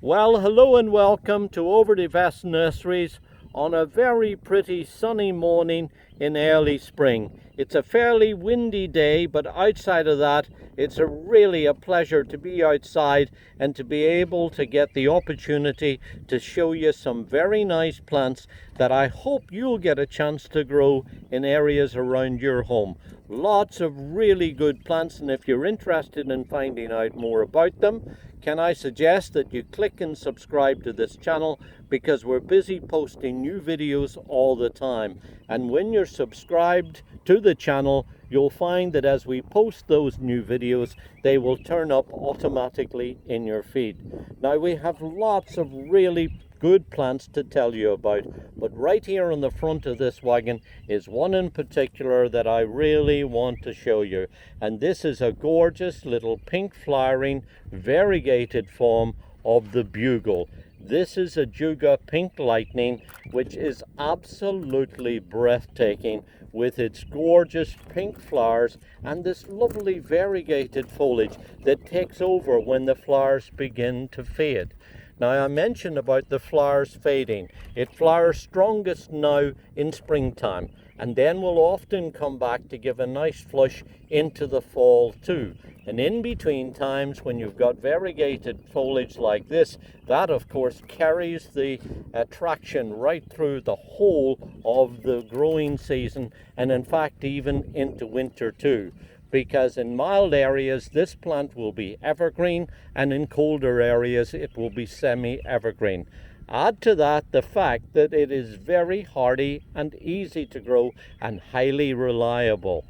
Well, hello and welcome to Over the Vast Nurseries on a very pretty sunny morning in early spring. It's a fairly windy day, but outside of that, it's really a pleasure to be outside and to be able to get the opportunity to show you some very nice plants that I hope you'll get a chance to grow in areas around your home. Lots of really good plants, and if you're interested in finding out more about them, can I suggest that you click and subscribe to this channel, because we're busy posting new videos all the time. And when you're subscribed to the channel, you'll find that as we post those new videos, they will turn up automatically in your feed. Now, we have lots of really good plants to tell you about, but right here on the front of this wagon is one in particular that I really want to show you, and this is a gorgeous little pink flowering variegated form of the bugle. This is Ajuga Pink Lightning, which is absolutely breathtaking with its gorgeous pink flowers and this lovely variegated foliage that takes over when the flowers begin to fade. Now, I mentioned about the flowers fading. It flowers strongest now in springtime, and then will often come back to give a nice flush into the fall too. And in between times, when you've got variegated foliage like this, that of course carries the attraction right through the whole of the growing season, and in fact even into winter too. Because in mild areas this plant will be evergreen, and in colder areas it will be semi-evergreen. Add to that the fact that it is very hardy and easy to grow and highly reliable.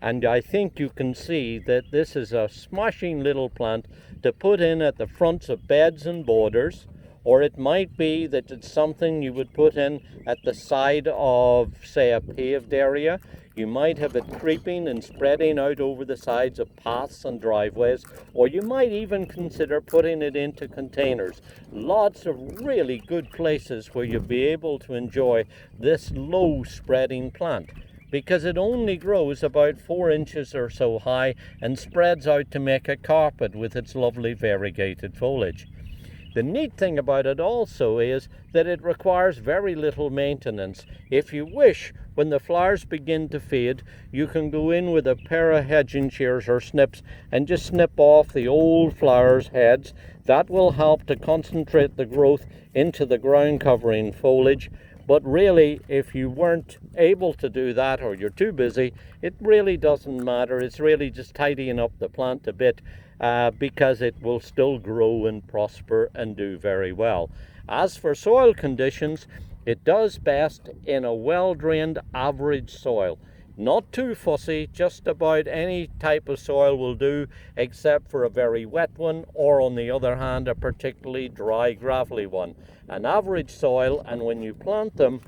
And I think you can see that this is a smashing little plant to put in at the fronts of beds and borders, or it might be that it's something you would put in at the side of, say, a paved area. You might have it creeping and spreading out over the sides of paths and driveways, or you might even consider putting it into containers. Lots of really good places where you'll be able to enjoy this low spreading plant, because it only grows about 4 inches or so high and spreads out to make a carpet with its lovely variegated foliage. The neat thing about it also is that it requires very little maintenance. If you wish, when the flowers begin to fade, you can go in with a pair of hedging shears or snips and just snip off the old flowers' heads. That will help to concentrate the growth into the ground covering foliage. But really, if you weren't able to do that, or you're too busy, it really doesn't matter. It's really just tidying up the plant a bit, because it will still grow and prosper and do very well. As for soil conditions, it does best in a well-drained average soil. Not too fussy, just about any type of soil will do, except for a very wet one, or on the other hand, a particularly dry, gravelly one. An average soil, and when you plant them,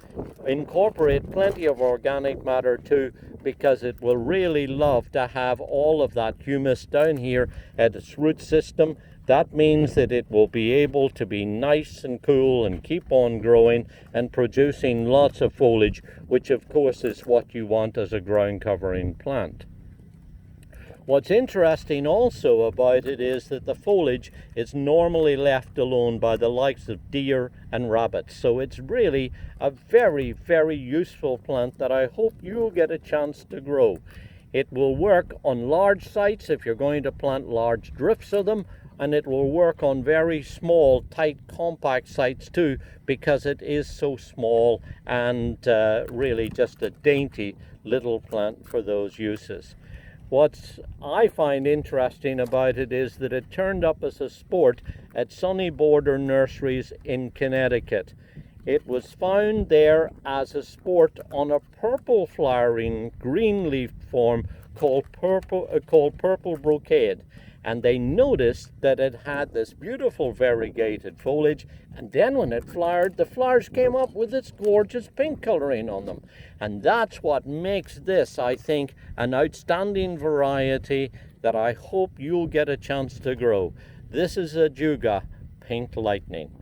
incorporate plenty of organic matter too, because it will really love to have all of that humus down here at its root system. That means that it will be able to be nice and cool and keep on growing and producing lots of foliage, which of course is what you want as a ground covering plant. What's interesting also about it is that the foliage is normally left alone by the likes of deer and rabbits. So it's really a very, very useful plant that I hope you'll get a chance to grow. It will work on large sites if you're going to plant large drifts of them, and it will work on very small, tight, compact sites too, because it is so small and really just a dainty little plant for those uses. What I find interesting about it is that it turned up as a sport at Sunny Border Nurseries in Connecticut. It was found there as a sport on a purple flowering green leaf form called purple brocade. And they noticed that it had this beautiful variegated foliage, and then when it flowered, the flowers came up with its gorgeous pink coloring on them. And that's what makes this, I think, an outstanding variety that I hope you'll get a chance to grow. This is Ajuga Pink Lightning.